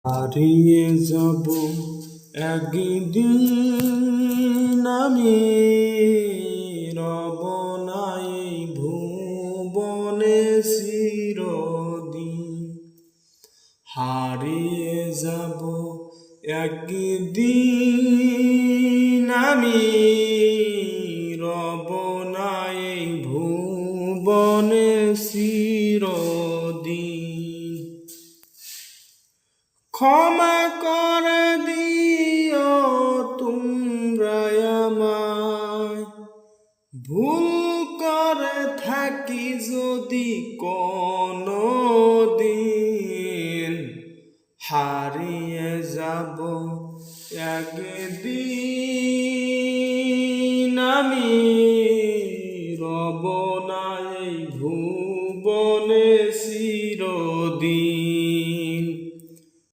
হারিয়ে যাব একদিন আমি, রব না এই ভুবনে চিরদিন। হারিয়ে যাব একদিন আমি, রব না এই ভুবনে চিরদিন। ক্ষমা করে দিও তোমরা আমায়, ভুল করে থাকি যদি কোনো দিন। হারিয়ে যাব একদিন আমি।